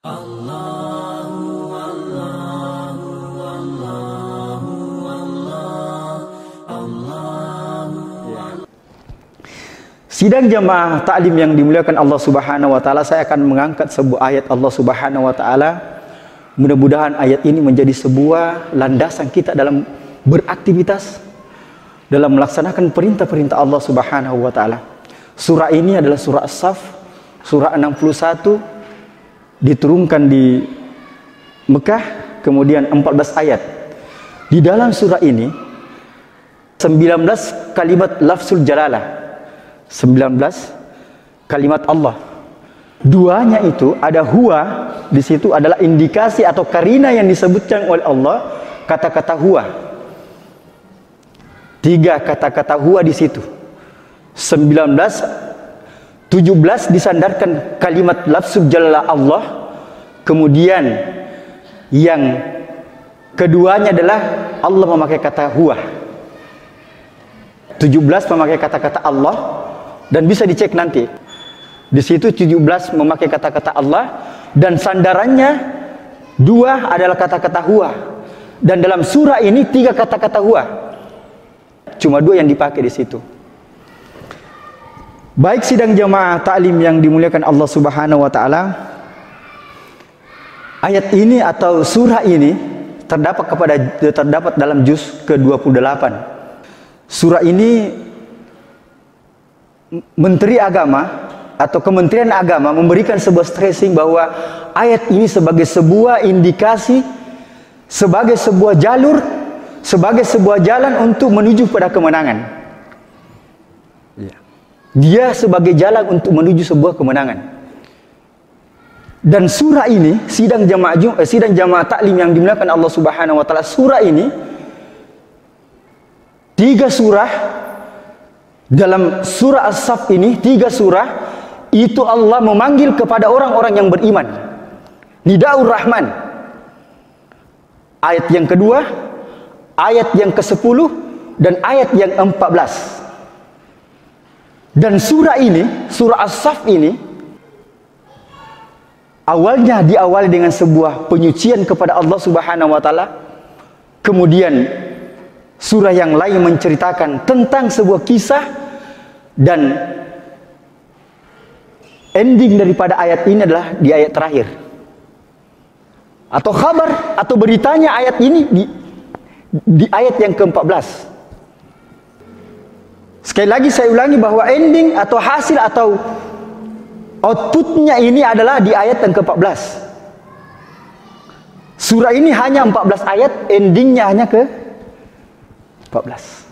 Sidang jamaah taklim yang dimuliakan Allah Subhanahu wa taala, saya akan mengangkat sebuah ayat Allah Subhanahu wa taala. Mudah-mudahan ayat ini menjadi sebuah landasan kita dalam beraktivitas, dalam melaksanakan perintah-perintah Allah Subhanahu wa taala. Surah ini adalah surah As-Saff, surah 61, diturunkan di Mekah, kemudian 14 ayat. Di dalam surah ini 19 kalimat lafzul jalalah, 19 kalimat Allah. Duanya itu ada huwa, di situ adalah indikasi atau karina yang disebutkan oleh Allah, kata-kata huwa. 3 kata-kata huwa di situ. 17 disandarkan kalimat lafzul jalalah Allah. Kemudian yang keduanya adalah Allah memakai kata huwa. 17 memakai kata-kata Allah. Dan bisa dicek nanti. Di situ 17 memakai kata-kata Allah dan sandarannya 2 adalah kata-kata huwa. Dan dalam surah ini 3 kata-kata huwa. Cuma 2 yang dipakai di situ. Baik sidang jamaah taklim yang dimuliakan Allah Subhanahu wa taala. Ayat ini atau surah ini terdapat dalam juz ke-28. Surah ini Menteri Agama atau Kementerian Agama memberikan sebuah stressing bahwa ayat ini sebagai sebuah indikasi, sebagai sebuah jalur, sebagai sebuah jalan untuk menuju pada kemenangan. Dia sebagai jalan untuk menuju sebuah kemenangan. Dan surah ini, sidang jamaah taklim yang dimuliakan Allah Subhanahu wa taala, surah ini 3 surah. Dalam surah As-Saff ini 3 surah itu Allah memanggil kepada orang-orang yang beriman. Nidaur Rahman. Ayat yang kedua, ayat yang ke-10 dan ayat yang 14. Dan surah ini, surah As-Saff ini awalnya diawali dengan sebuah penyucian kepada Allah Subhanahu wa taala. Kemudian surah yang lain menceritakan tentang sebuah kisah, dan ending daripada ayat ini adalah di ayat terakhir. Atau kabar atau beritanya ayat ini di ayat yang ke-14. Sekali lagi saya ulangi bahwa ending atau hasil atau outputnya ini adalah di ayat yang ke-14. Surah ini hanya 14 ayat, endingnya hanya ke 14.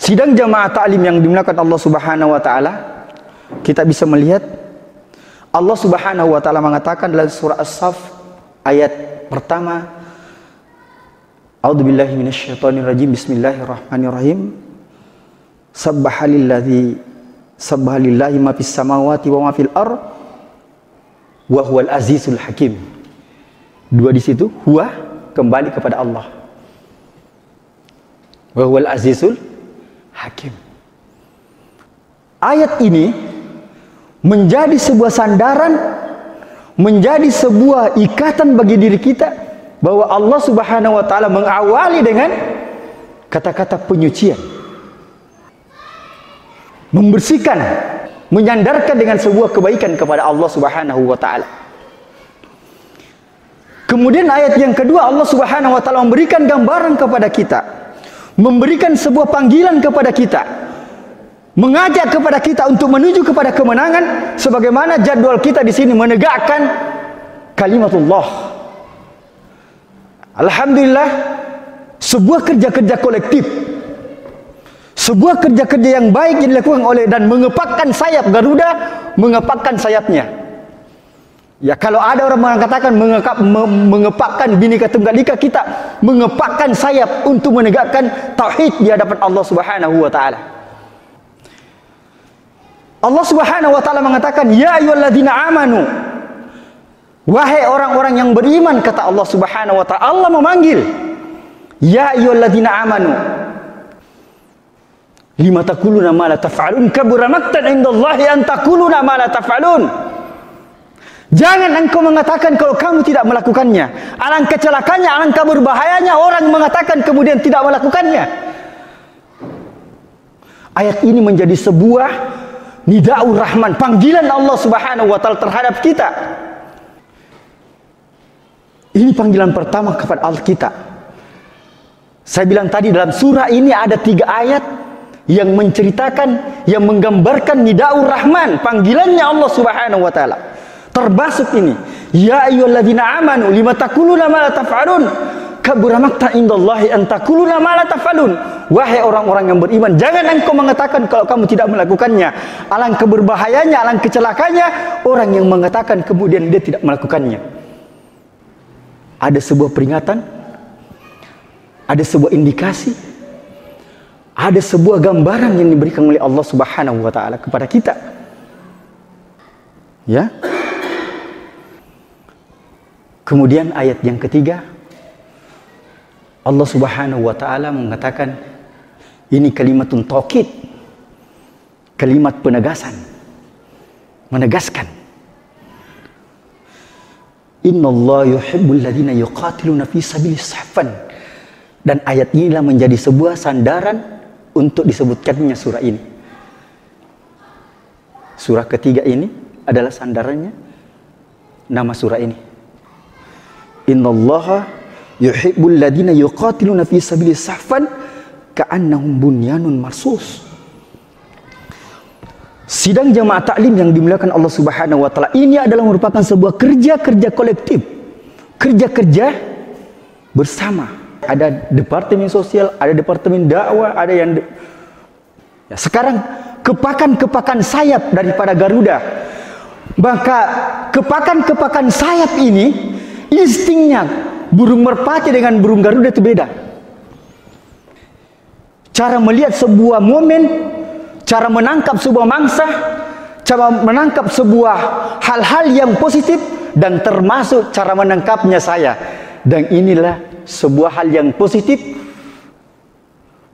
Sidang jamaah taklim yang dimuliakan Allah Subhanahu wa taala, kita bisa melihat Allah Subhanahu wa taala mengatakan dalam surah As-Saff ayat pertama, A'udzubillahi minasyaitonirrajim, bismillahirrahmanirrahim. Sabbahalillahi ma fis samawati wa ma fil ardh wa huwal azizul hakim. 2 di situ, huwa kembali kepada Allah. Wa huwal azizul hakim. Ayat ini menjadi sebuah sandaran, menjadi sebuah ikatan bagi diri kita bahwa Allah Subhanahu wa taala mengawali dengan kata-kata penyucian, membersihkan, menyandarkan dengan sebuah kebaikan kepada Allah Subhanahu wa taala. Kemudian ayat yang kedua, Allah Subhanahu wa taala memberikan gambaran kepada kita, memberikan sebuah panggilan kepada kita, mengajak kepada kita untuk menuju kepada kemenangan, sebagaimana jadwal kita di sini menegakkan kalimatullah. Alhamdulillah, sebuah kerja-kerja kolektif, sebuah kerja-kerja yang baik yang dilakukan oleh dan mengepakkan sayap Garuda, mengepakkan sayapnya. Ya, kalau ada orang mengatakan mengepakkan Bhinneka Tunggal Ika, kita mengepakkan sayap untuk menegakkan tauhid di hadapan Allah Subhanahu wa taala. Allah Subhanahu wa taala mengatakan, ya ayyuhalladzina amanu, wahai orang-orang yang beriman, kata Allah Subhanahu wa taala. Allah memanggil, ya ayyuhalladzina amanu, lima taquluna ma la taf'alun, kabura maqtan indallahi an taquluna ma la taf'alun. Jangan engkau mengatakan kalau kamu tidak melakukannya. Alangkah celakanya, alangkah berbahayanya orang mengatakan kemudian tidak melakukannya. Ayat ini menjadi sebuah nidaur rahman, panggilan Allah Subhanahu wa taala terhadap kita. Ini panggilan pertama kepada Allah kita. Saya bilang tadi dalam surah ini ada 3 ayat yang menceritakan, yang menggambarkan nidaur rahman, panggilannya Allah Subhanahu wa taala. Termasuk ini, ya ayyuhalladzina amanu lima taquluna ma la taf'alun kabura maqtan indallahi an taquluna ma la taf'alun. Wahai orang-orang yang beriman, jangan engkau mengatakan kalau kamu tidak melakukannya. Alangkah berbahayanya, alangkah celakanya orang yang mengatakan kemudian dia tidak melakukannya. Ada sebuah peringatan, ada sebuah indikasi, ada sebuah gambaran yang diberikan oleh Allah Subhanahu wa taala kepada kita. Ya. Kemudian ayat yang ketiga, Allah Subhanahu wa taala mengatakan ini kalimatun taukid, kalimat penegasan, menegaskan. Innallaha yuhibbul ladzina yuqatiluna fi sabilihi saffan. Dan ayat inilah menjadi sebuah sandaran untuk disebutkannya surah ini. Surah ketiga ini adalah sandarannya nama surah ini. Innallaha yuhibbul ladzina yuqatiluna fi sabilihi saffan ka'annahum bunyanun marsus. Sidang jamaah taklim yang dimuliakan Allah Subhanahu wa taala, ini adalah merupakan sebuah kerja-kerja kolektif, kerja-kerja bersama. Ada departemen sosial, ada departemen dakwah, ada yang sekarang kepakan-kepakan sayap daripada Garuda. Maka kepakan-kepakan sayap ini instingnya burung merpati dengan burung Garuda itu beda. Cara melihat sebuah momen, cara menangkap sebuah mangsa, cara menangkap sebuah hal-hal yang positif, dan termasuk cara menangkapnya saya. Dan inilah sebuah hal yang positif,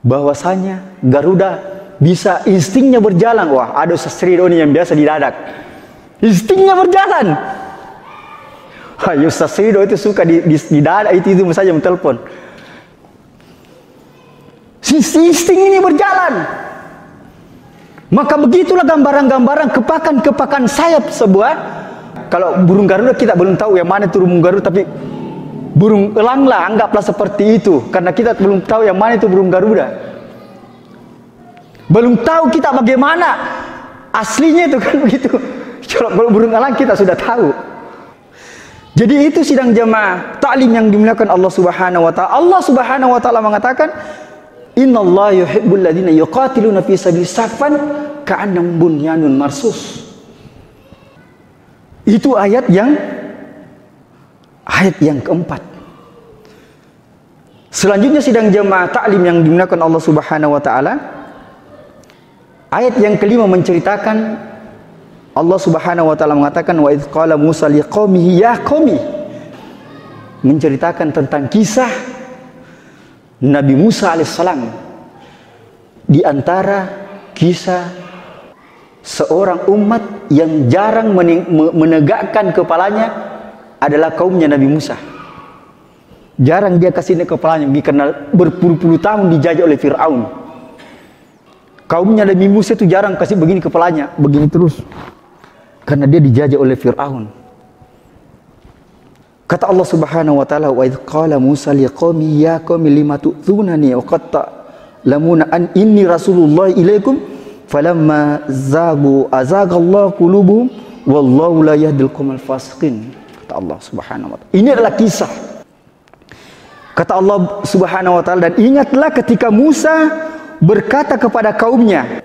bahwasanya Garuda bisa instingnya berjalan. Wah, ada Sastridoni yang biasa didadak, instingnya berjalan. Wah, Ustaz Ridho itu suka didadak itu saja menelpon. Insting ini berjalan. Maka begitulah gambaran-gambaran kepakan-kepakan sayap sebuah. Kalau burung Garuda kita belum tahu yang mana itu burung Garuda, tapi burung elang lah, anggaplah seperti itu, karena kita belum tahu yang mana itu burung Garuda. Belum tahu kita bagaimana aslinya itu kan begitu. Kalau burung elang kita sudah tahu. Jadi itu sidang jamaah taklim yang dimuliakan Allah Subhanahu wa taala. Allah Subhanahu wa taala mengatakan, innallaha yuhibbul ladzina yuqatiluna fi sabilihi saffan ka'annahum bunyanun marsus. Itu ayat yang keempat. Selanjutnya sidang jamaah taklim yang dimuliakan Allah Subhanahu wa taala, ayat yang kelima menceritakan Allah Subhanahu wa taala mengatakan wa idz qala Musa liqaumihi ya qaumi, menceritakan tentang kisah Nabi Musa alaihissalam. Di antara kisah seorang umat yang jarang menegakkan kepalanya adalah kaumnya Nabi Musa. Jarang dia kasih kepalanya karena berpuluh-puluh tahun dijajah oleh Fir'aun. Kaumnya Nabi Musa itu jarang kasih begini kepalanya, begini terus, karena dia dijajah oleh Fir'aun. Kata Allah Subhanahu wa taala, wa idz qala Musa liqaumi ya qaumi lima tu'dzunani wa qad lamuna an inni rasulullah ilaikum falamma zagu azagallahu qulubuhum wallahu la yahdil qaumal fasiqin. Kata Allah Subhanahu wa taala. Ini adalah kisah. Kata Allah Subhanahu wa taala, dan ingatlah ketika Musa berkata kepada kaumnya,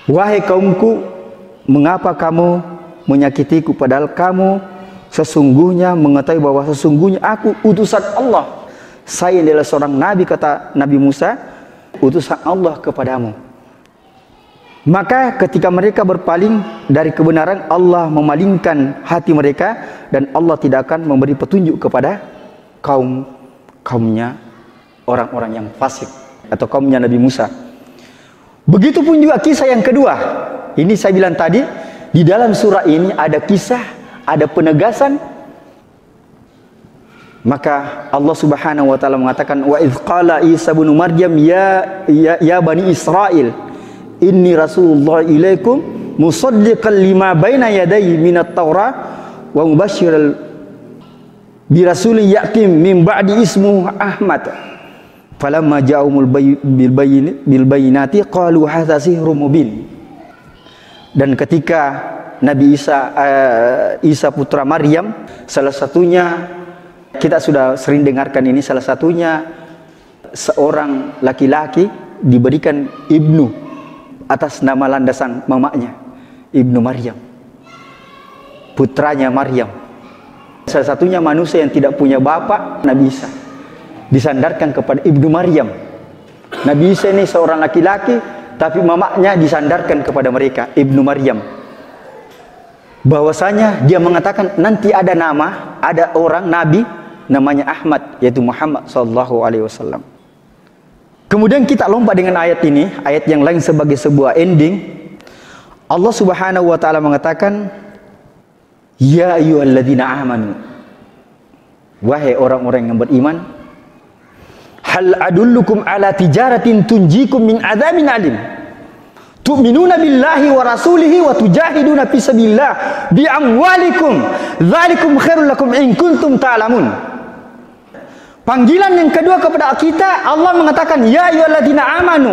wahai kaumku, mengapa kamu menyakitiku padahal kamu sesungguhnya mengetahui bahwa sesungguhnya aku utusan Allah. Saya adalah seorang nabi, kata Nabi Musa, utusan Allah kepadamu. Maka ketika mereka berpaling dari kebenaran, Allah memalingkan hati mereka dan Allah tidak akan memberi petunjuk kepada kaumnya orang-orang yang fasik atau kaumnya Nabi Musa. Begitupun juga kisah yang kedua. Ini saya bilang tadi, di dalam surah ini ada kisah ada penegasan. Maka Allah Subhanahu wa taala mengatakan, wa idz qala Isa bin Maryam ya bani Israil inni rasulullah ilaikum musaddiqan lima baina yadayhi minat Taurah wa mubasysyiran bi rasulin ya'ti min ba'di ismuhu Ahmad. Falamma ja'umul bil bayyinati qalu hadza sihrun mubin. Dan ketika Nabi Isa putra Maryam, salah satunya kita sudah sering dengarkan ini, salah satunya seorang laki-laki diberikan ibnu atas nama landasan mamanya, Ibnu Maryam, putranya Maryam. Salah satunya manusia yang tidak punya bapak, Nabi Isa, disandarkan kepada Ibnu Maryam. Nabi Isa ini seorang laki-laki, tapi mamanya disandarkan kepada mereka, Ibnu Maryam. Bahwasanya dia mengatakan nanti ada orang Nabi namanya Ahmad, yaitu Muhammad SAW. Kemudian kita lompat dengan ayat ini, ayat yang lain sebagai sebuah ending. Allah Subhanahu wa taala mengatakan, ya ayyuhalladzina amanu, wahai orang-orang yang beriman, hal adullukum ala tijaratin tunjikum min adzabin alim, tu'minuna billahi wa rasulihi wa tujahiduna fi sabilillah bi amwalikum dzalikum khairul lakum in kuntum ta'lamun. Panggilan yang kedua kepada kita, Allah mengatakan, ya ayyuhalladzina amanu,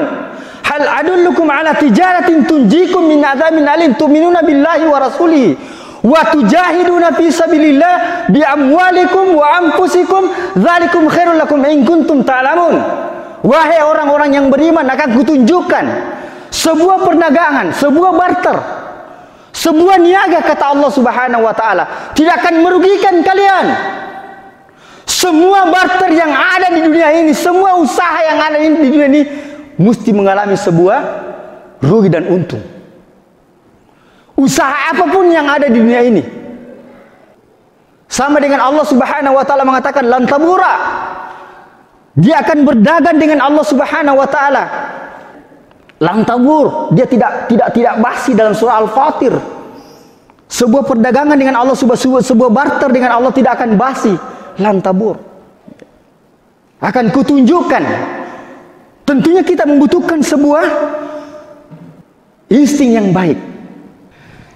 hal adullukum ala tijaratin tunjikum min adzabin alim, tu'minuna billahi wa rasulihi wa tujahiduna fi sabilillah bi amwalikum wa anfusikum dzalikum khairul lakum in kuntum ta'lamun. Wahai orang-orang yang beriman, akan kutunjukkan sebuah perdagangan, sebuah barter, sebuah niaga, kata Allah Subhanahu wa taala, tidak akan merugikan kalian. Semua barter yang ada di dunia ini, semua usaha yang ada di dunia ini mesti mengalami sebuah rugi dan untung. Usaha apapun yang ada di dunia ini, sama dengan Allah Subhanahu wa taala mengatakan lan tabura, dia akan berdagang dengan Allah Subhanahu wa taala. Lan tabur, dia tidak basi dalam surah Al-Fatir. Sebuah perdagangan dengan Allah, sebuah barter dengan Allah tidak akan basi. Lan tabur, akan kutunjukkan. Tentunya kita membutuhkan sebuah insting yang baik.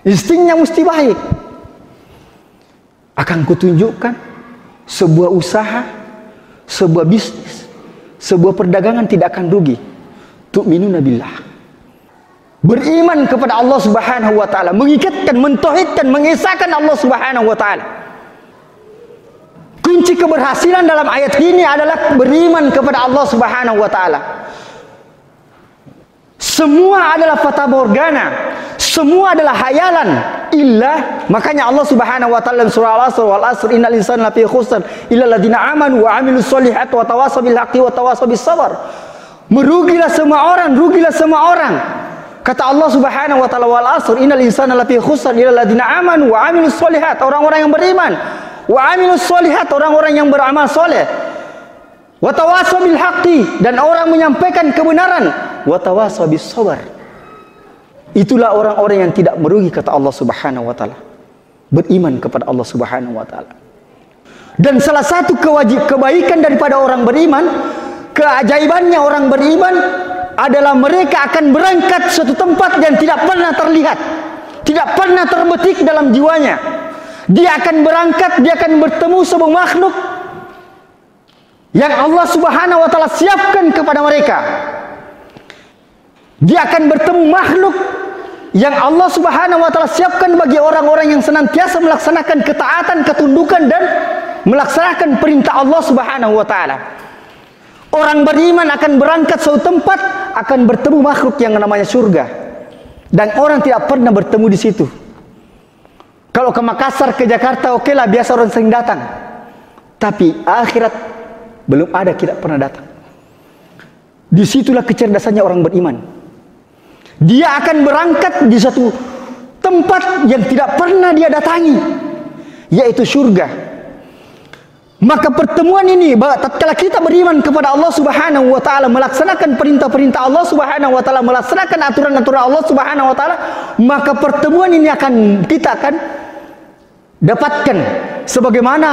Instingnya mesti baik. Akan kutunjukkan sebuah usaha, sebuah bisnis, sebuah perdagangan tidak akan rugi. Tu'minuna billah, beriman kepada Allah Subhanahu wa taala, mengikatkan, mentauhidkan, mengesahkan Allah Subhanahu wa taala. Kunci keberhasilan dalam ayat ini adalah beriman kepada Allah Subhanahu wa taala. Semua adalah fata morgana, semua adalah hayalan. Makanya Allah Subhanahu wa taala dalam surah Al-Asr, wal asr innal insana lafi khusr illa alladziina amanu wa 'amilus shalihati wa tawassaw bil haqqi wa tawassaw bis sabr. Merugilah semua orang, rugilah semua orang. Kata Allah Subhanahu wa taala, wal asr innal insana lafi khusr illa alladziina amanu wa 'amilus shalihati, orang-orang yang beriman, wa 'amilus shalihat, orang-orang yang beramal soleh, wa tawassaw bil haqqi, dan orang menyampaikan kebenaran, wa tawassaw bis sabr. Itulah orang-orang yang tidak merugi, kata Allah Subhanahu wa taala, beriman kepada Allah Subhanahu wa taala. Dan salah satu kebaikan daripada orang beriman, keajaibannya orang beriman adalah mereka akan berangkat suatu tempat yang tidak pernah terlihat, tidak pernah terbetik dalam jiwanya. Dia akan berangkat, dia akan bertemu sebuah makhluk yang Allah Subhanahu wa taala siapkan kepada mereka. Dia akan bertemu makhluk yang Allah Subhanahu wa taala siapkan bagi orang-orang yang senantiasa melaksanakan ketaatan, ketundukan, dan melaksanakan perintah Allah Subhanahu wa taala. Orang beriman akan berangkat suatu tempat, akan bertemu makhluk yang namanya surga, dan orang tidak pernah bertemu di situ. Kalau ke Makassar, ke Jakarta, oke lah, biasa orang sering datang. Tapi akhirat belum ada, tidak pernah datang. Disitulah kecerdasannya orang beriman. Dia akan berangkat di satu tempat yang tidak pernah dia datangi, yaitu surga. Maka pertemuan ini, tatkala kita beriman kepada Allah Subhanahu wa taala, melaksanakan perintah-perintah Allah Subhanahu wa taala, melaksanakan aturan-aturan Allah Subhanahu wa taala, maka pertemuan ini kita akan dapatkan sebagaimana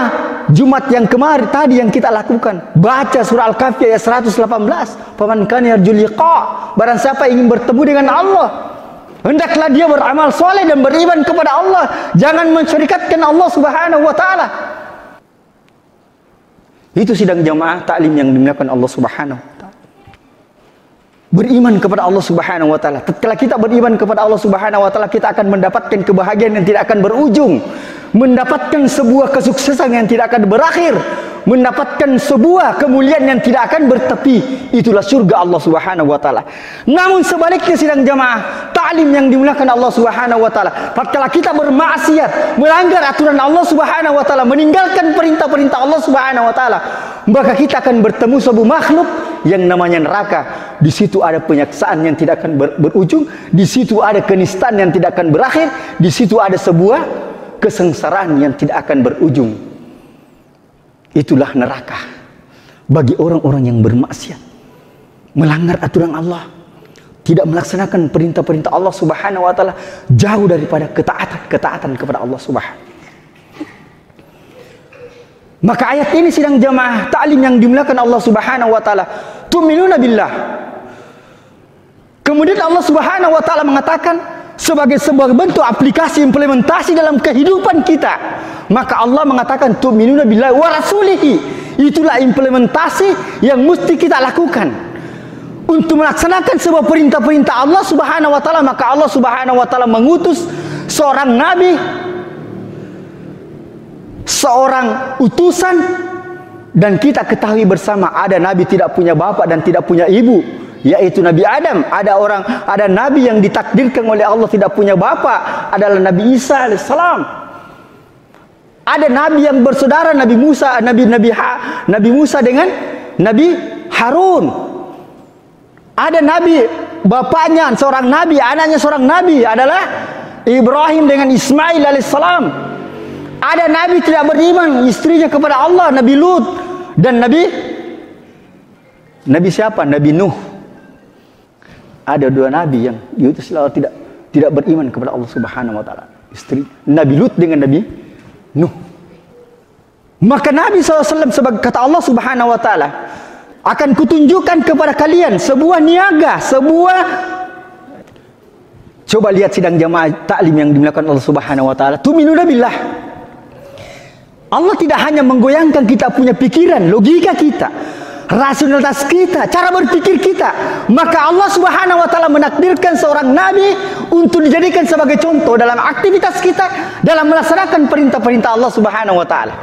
Jumat yang kemarin tadi yang kita lakukan. Baca surah Al-Kahfi ayat 118. Faman kana yarju liqa, barang siapa ingin bertemu dengan Allah, hendaklah dia beramal soleh dan beriman kepada Allah. Jangan mensyirikatkan Allah Subhanahu wa taala. Itu sidang jamaah taklim yang dimuliakan Allah Subhanahu wa taala. Beriman kepada Allah Subhanahu wa taala. Tatkala kita beriman kepada Allah Subhanahu wa taala, kita akan mendapatkan kebahagiaan yang tidak akan berujung, mendapatkan sebuah kesuksesan yang tidak akan berakhir, mendapatkan sebuah kemuliaan yang tidak akan bertepi. Itulah surga Allah Subhanahu wa taala. Namun sebaliknya sidang jamaah taklim yang dimuliakan Allah Subhanahu wa taala, tatkala kita bermaksiat, melanggar aturan Allah Subhanahu wa taala, meninggalkan perintah-perintah Allah Subhanahu wa taala, maka kita akan bertemu sebuah makhluk yang namanya neraka. Di situ ada penyiksaan yang tidak akan berujung, di situ ada kenistaan yang tidak akan berakhir, di situ ada sebuah kesengsaraan yang tidak akan berujung. Itulah neraka bagi orang-orang yang bermaksiat, melanggar aturan Allah, tidak melaksanakan perintah-perintah Allah Subhanahu wa taala, jauh daripada ketaatan kepada Allah Subhanahu. Maka ayat ini sidang jamaah taklim yang dimuliakan Allah Subhanahu wa taala, tu'minuna billah. Kemudian Allah Subhanahu wa taala mengatakan sebagai sebuah bentuk aplikasi implementasi dalam kehidupan kita, maka Allah mengatakan tu'minuna billahi wa rasulihi. Itulah implementasi yang mesti kita lakukan untuk melaksanakan sebuah perintah-perintah Allah Subhanahu wa taala. Maka Allah Subhanahu wa taala mengutus seorang nabi, seorang utusan, dan kita ketahui bersama ada nabi tidak punya bapak dan tidak punya ibu, yaitu Nabi Adam. Ada nabi yang ditakdirkan oleh Allah tidak punya bapa, adalah Nabi Isa alaihissalam. Ada nabi yang bersaudara Nabi Musa, Nabi Musa dengan Nabi Harun. Ada nabi bapaknya seorang nabi, anaknya seorang nabi adalah Ibrahim dengan Ismail alaihissalam. Ada nabi tidak beriman, istrinya kepada Allah, Nabi Lut, dan Nabi siapa? Nabi Nuh. Ada dua nabi yang diutus selalu tidak beriman kepada Allah Subhanahu wa taala. Istri Nabi Lut dengan Nabi Nuh. Maka Nabi SAW sebagai kata Allah Subhanahu wa taala, akan kutunjukkan kepada kalian sebuah niaga, coba lihat sidang jamaah taklim yang dimuliakan Allah Subhanahu wa taala, tu'minuna billah. Allah tidak hanya menggoyangkan kita punya pikiran, logika kita, rasionalitas kita, cara berpikir kita. Maka Allah Subhanahu wa taala menakdirkan seorang nabi untuk dijadikan sebagai contoh dalam aktivitas kita, dalam melaksanakan perintah-perintah Allah Subhanahu wa taala.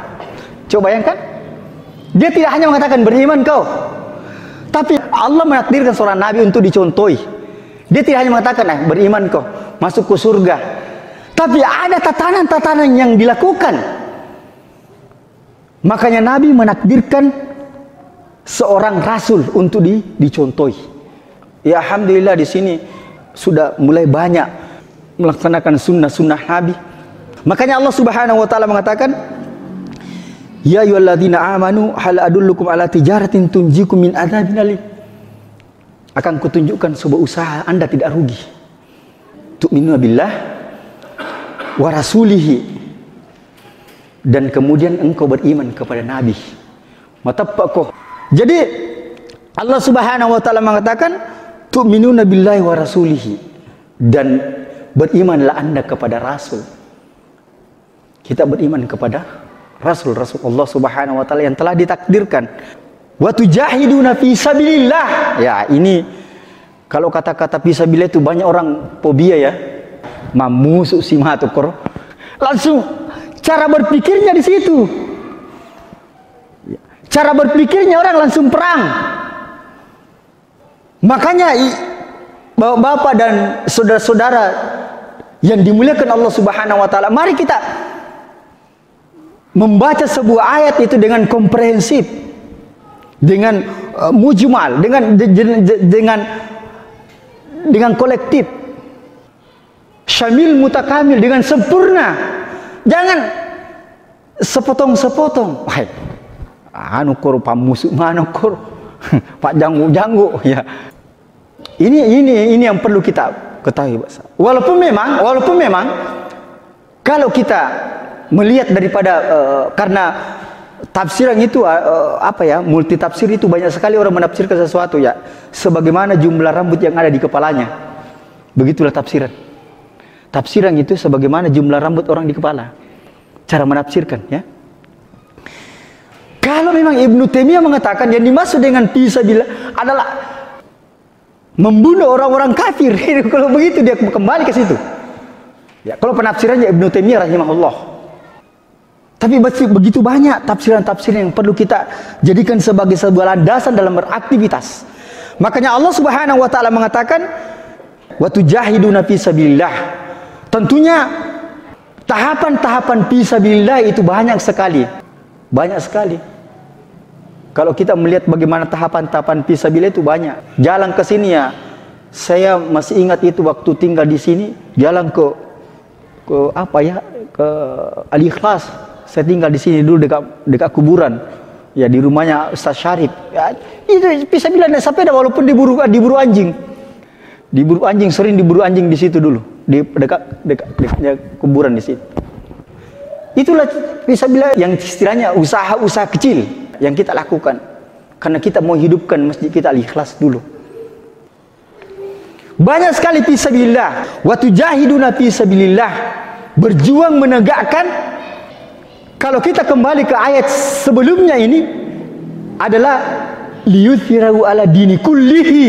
Coba bayangkan, dia tidak hanya mengatakan beriman kau, tapi Allah menakdirkan seorang nabi untuk dicontohi. Dia tidak hanya mengatakan beriman kau, masuk ke surga, tapi ada tatanan-tatanan yang dilakukan. Makanya Nabi menakdirkan seorang rasul untuk dicontohi. Ya alhamdulillah di sini sudah mulai banyak melaksanakan sunnah-sunnah Nabi. Makanya Allah Subhanahu wa taala mengatakan, ya ayyuhalladzina amanu hal adullukum ala tijaratin tunjikum min adzabin alim. Akan kutunjukkan sebuah usaha Anda tidak rugi. Tu'minuna billah wa rasulihi, dan kemudian engkau beriman kepada Nabi. Matapakoh. Jadi Allah Subhanahu wa taala mengatakan tu'minuna billahi wa rasulihi, dan berimanlah Anda kepada Rasul. Kita beriman kepada Rasul Allah Subhanahu wa taala yang telah ditakdirkan. Wa tujahiduna fi sabilillah. Ya, ini kalau kata-kata fi sabilillah itu banyak orang fobia ya. Mamusuk simatukor. Langsung cara berpikirnya di situ. Cara berpikirnya orang langsung perang. Makanya bapak-bapak dan saudara-saudara yang dimuliakan Allah Subhanahu wa taala, mari kita membaca sebuah ayat itu dengan komprehensif, dengan mujmal, dengan kolektif, syamil mutakamil, dengan sempurna. Jangan sepotong-sepotong. Wah, anu kor pamusuk mana kor, pak janggu ya. Ini yang perlu kita ketahui. Walaupun memang kalau kita melihat daripada karena tafsiran itu multi tafsir itu banyak sekali orang menafsirkan sesuatu ya sebagaimana jumlah rambut yang ada di kepalanya. Begitulah tafsiran. Tafsiran itu sebagaimana jumlah rambut orang di kepala. Cara menafsirkan ya. Kalau memang Ibnu Taimiyah mengatakan yang dimaksud dengan fisabilillah adalah membunuh orang-orang kafir. Kalau begitu dia kembali ke situ. Ya, kalau penafsirannya Ibnu Taimiyah rahimahullah. Tapi begitu banyak tafsiran-tafsiran yang perlu kita jadikan sebagai sebuah landasan dalam beraktivitas. Makanya Allah Subhanahu wa taala mengatakan wa tujahiduna fisabilillah. Tentunya tahapan-tahapan fisabilillah itu banyak sekali. Banyak sekali. Kalau kita melihat bagaimana tahapan-tahapan fisabilillah itu banyak. Jalan ke sini ya, saya masih ingat itu waktu tinggal di sini, jalan ke Al-Ikhlas. Saya tinggal di sini dulu dekat kuburan. Ya di rumahnya Ustaz Syarif. Ya, itu fisabilillah naik sepeda walaupun diburu anjing. Diburu anjing, sering diburu anjing di situ dulu, di dekatnya kuburan di situ. Itulah fisabilillah yang istilahnya usaha-usaha kecil yang kita lakukan karena kita mau hidupkan masjid kita Al-Ikhlas dulu. Banyak sekali fisabilillah, wa tujahiduna fisabilillah, berjuang menegakkan. Kalau kita kembali ke ayat sebelumnya ini adalah liyuthirahu ala dini kullihi,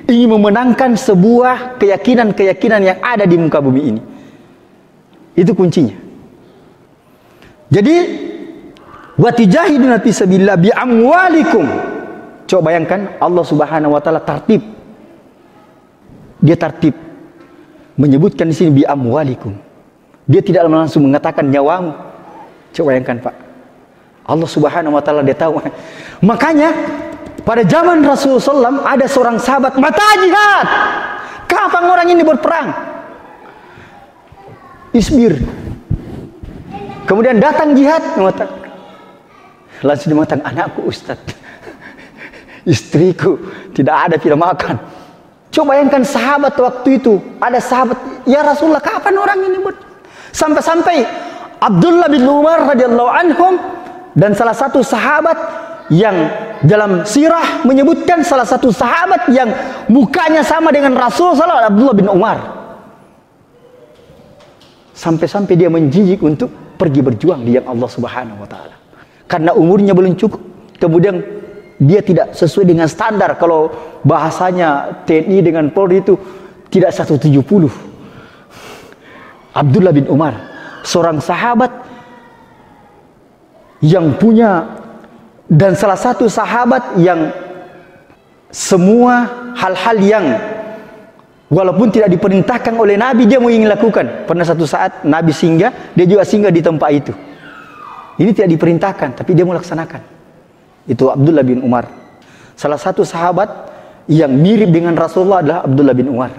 ingin memenangkan sebuah keyakinan-keyakinan yang ada di muka bumi ini. Itu kuncinya. Jadi wa tujahiduna fisabilillah bi amwalikum. Coba bayangkan Allah Subhanahu wa taala tertib. Dia tertib menyebutkan di sini bi amwalikum. Dia tidak langsung mengatakan nyawamu. Coba bayangkan Pak. Allah Subhanahu wa taala dia tahu. Makanya pada zaman Rasulullah SAW ada seorang sahabat mata jihad. Kapan orang ini berperang? Isbir. Kemudian datang jihad, langsung dimatakan anakku Ustaz, istriku tidak ada tidak makan. Coba bayangkan sahabat waktu itu, ada sahabat, ya Rasulullah kapan orang ini sampai Abdullah bin Umar radhiyallahu anhum dan salah satu sahabat yang dalam sirah menyebutkan salah satu sahabat yang mukanya sama dengan Rasulullah SAW, Abdullah bin Umar. Sampai-sampai dia menjijik untuk pergi berjuang di jalan Allah Subhanahu wa taala. Karena umurnya belum cukup. Kemudian dia tidak sesuai dengan standar, kalau bahasanya TNI dengan Polri itu tidak 170. Abdullah bin Umar, seorang sahabat yang punya dan salah satu sahabat yang semua hal-hal yang walaupun tidak diperintahkan oleh Nabi dia mau ingin lakukan. Pernah satu saat Nabi singgah, dia juga singgah di tempat itu. Ini tidak diperintahkan tapi dia mau laksanakan. Itu Abdullah bin Umar. Salah satu sahabat yang mirip dengan Rasulullah adalah Abdullah bin Umar.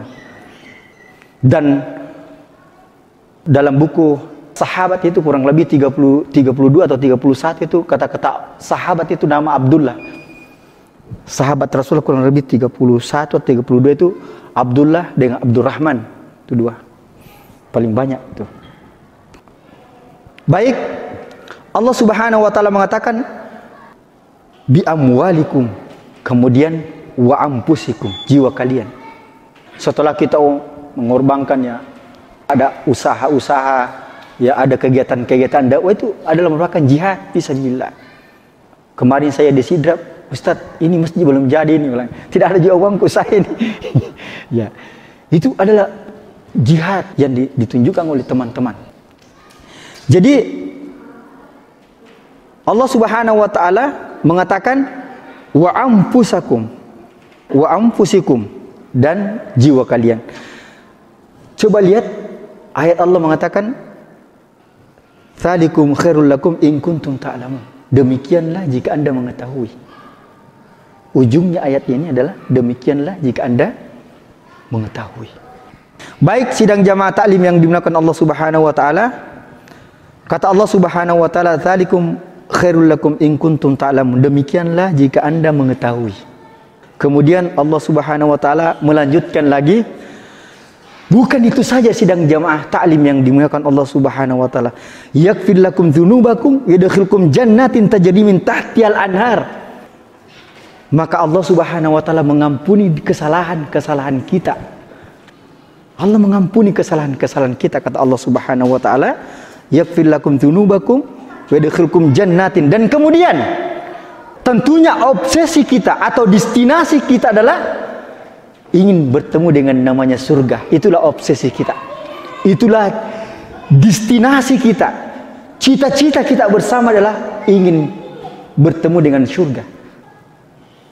Dan dalam buku sahabat itu kurang lebih 32 atau 31 itu kata-kata sahabat itu nama Abdullah. Sahabat Rasulullah kurang lebih 31 atau 32 itu Abdullah dengan Abdurrahman. Itu dua. Paling banyak itu. Baik, Allah Subhanahu wa taala mengatakan bi amwalikum, kemudian wa ampusikum, jiwa kalian. Setelah kita mengorbankannya, ada usaha-usaha, ya ada kegiatan-kegiatan dakwah, itu adalah merupakan jihad fisabilillah. Kemarin saya di Sidrap, Ustaz, ini masjid belum jadi ini, tidak ada juga uangku saya ini. Ya, itu adalah jihad yang ditunjukkan oleh teman-teman. Jadi Allah Subhanahu wa taala mengatakan wa anfusikum dan jiwa kalian. Coba lihat ayat Allah mengatakan dzalikum khairul lakum in kuntum ta'lamun. Demikianlah jika Anda mengetahui. Ujungnya ayat ini adalah demikianlah jika Anda mengetahui. Baik sidang jamaah taklim yang dimuliakan Allah Subhanahu wa taala, kata Allah Subhanahu wa taala dzalikum khairul lakum in kuntum ta'lamun. Demikianlah jika Anda mengetahui. Kemudian Allah Subhanahu wa taala melanjutkan lagi Bukan itu saja sidang jamaah taklim yang dimuliakan Allah Subhanahu wa taala. Yaghfir lakum dzunubakum yadkhulukum jannatin tajri min tahtihal anhar. Maka Allah Subhanahu wa taala mengampuni kesalahan-kesalahan kita. Allah mengampuni kesalahan-kesalahan kita, kata Allah Subhanahu wa taala, yaghfir lakum dzunubakum yadkhulukum jannatin. Dan kemudian tentunya obsesi kita atau destinasi kita adalah ingin bertemu dengan namanya surga. Itulah obsesi kita. Itulah destinasi kita. Cita-cita kita bersama adalah ingin bertemu dengan surga.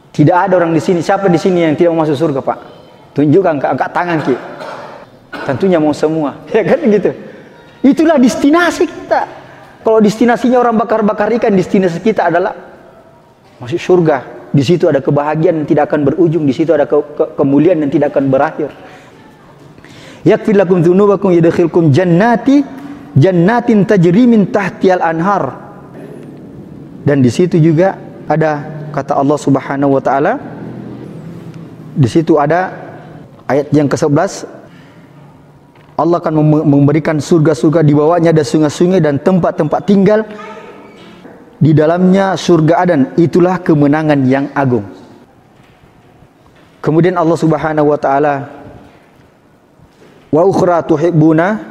Tidak ada orang di sini. Siapa di sini yang tidak mau masuk surga, Pak? Tunjukkan, angkat tangan, Ki. Tentunya mau semua. Ya kan gitu. Itulah destinasi kita. Kalau destinasinya orang bakar-bakar ikan, destinasi kita adalah masuk surga. Di situ ada kebahagiaan yang tidak akan berujung, di situ ada kemuliaan yang tidak akan berakhir. Yaghfir lakum dzunubakum yadkhilkum jannatin tajri min tahtihal anhar. Dan di situ juga ada kata Allah Subhanahu wa taala. Di situ ada ayat yang ke-11. Allah akan memberikan surga-surga, di bawahnya ada sungai-sungai dan tempat-tempat tinggal. Di dalamnya surga Adan, itulah kemenangan yang agung. Kemudian Allah Subhanahu wa taala, wa ukhra tuhibbuna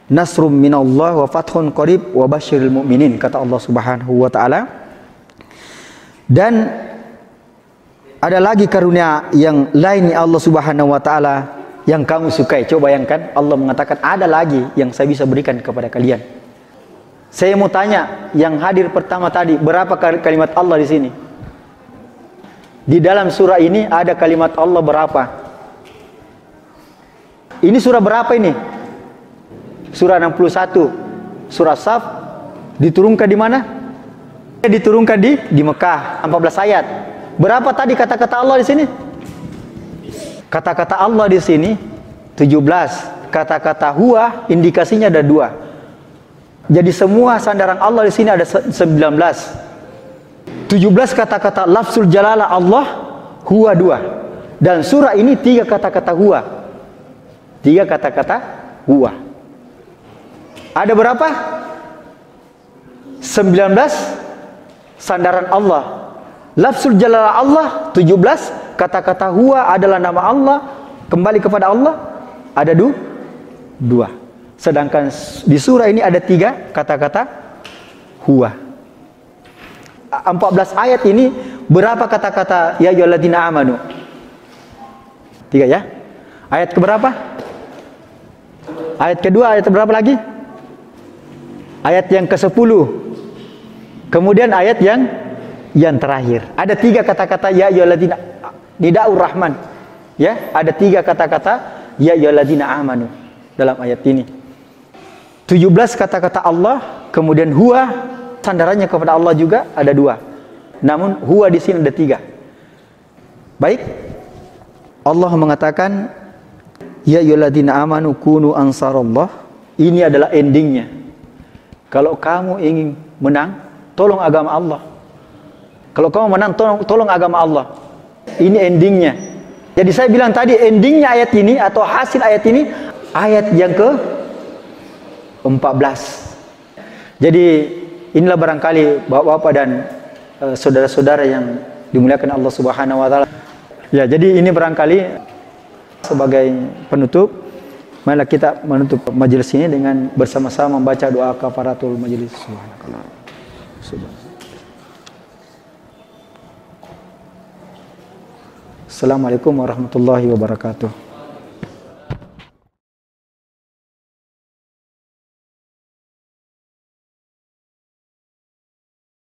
nasrum minallah wa fathun qarib wa basyiril mu'minin, kata Allah Subhanahu wa taala. Dan ada lagi karunia yang lain Allah Subhanahu wa taala yang kamu sukai. Coba bayangkan, Allah mengatakan ada lagi yang saya bisa berikan kepada kalian. Saya mau tanya, yang hadir pertama tadi, berapa kalimat Allah di sini? Di dalam surah ini ada kalimat Allah berapa? Ini surah berapa ini? Surah 61. Surah Saf diturunkan di mana? Diturunkan di Mekah, 14 ayat. Berapa tadi kata-kata Allah di sini? Kata-kata Allah di sini 17. Kata-kata huwa indikasinya ada 2. Jadi semua sandaran Allah di sini ada 19. 17 kata-kata lafzul jalalah Allah, huwa 2. Dan surah ini 3 kata-kata huwa. 3 kata-kata huwa. Ada berapa? 19 sandaran Allah. Lafzul jalalah Allah 17, kata-kata huwa adalah nama Allah, kembali kepada Allah, ada 2. Sedangkan di surah ini ada 3 kata-kata huwa. 14 ayat ini berapa kata-kata ya ayyuhalladzina amanu? 3 ya. Ayat keberapa? Ayat kedua, ayat berapa lagi? Ayat yang ke-10. Kemudian ayat yang terakhir. Ada 3 kata-kata ya ayyuhalladzina, nidaur rahman. Ya, ada 3 kata-kata ya ayyuhalladzina amanu dalam ayat ini. 17 kata-kata Allah, kemudian huwa sandarannya kepada Allah juga ada 2. Namun huwa di sini ada 3. Baik. Allah mengatakan ya ayyuhalladzina amanu kunu ansarallah. Ini adalah endingnya. Kalau kamu ingin menang, tolong agama Allah. Kalau kamu menang, tolong agama Allah. Ini endingnya. Jadi saya bilang tadi endingnya ayat ini atau hasil ayat ini ayat yang ke-14. Jadi inilah barangkali bapak-bapak dan saudara-saudara yang dimuliakan Allah Subhanahu wa taala. Ya, jadi ini barangkali sebagai penutup, marilah kita menutup majelis ini dengan bersama-sama membaca doa kafaratul majelis. Assalamualaikum warahmatullahi wabarakatuh.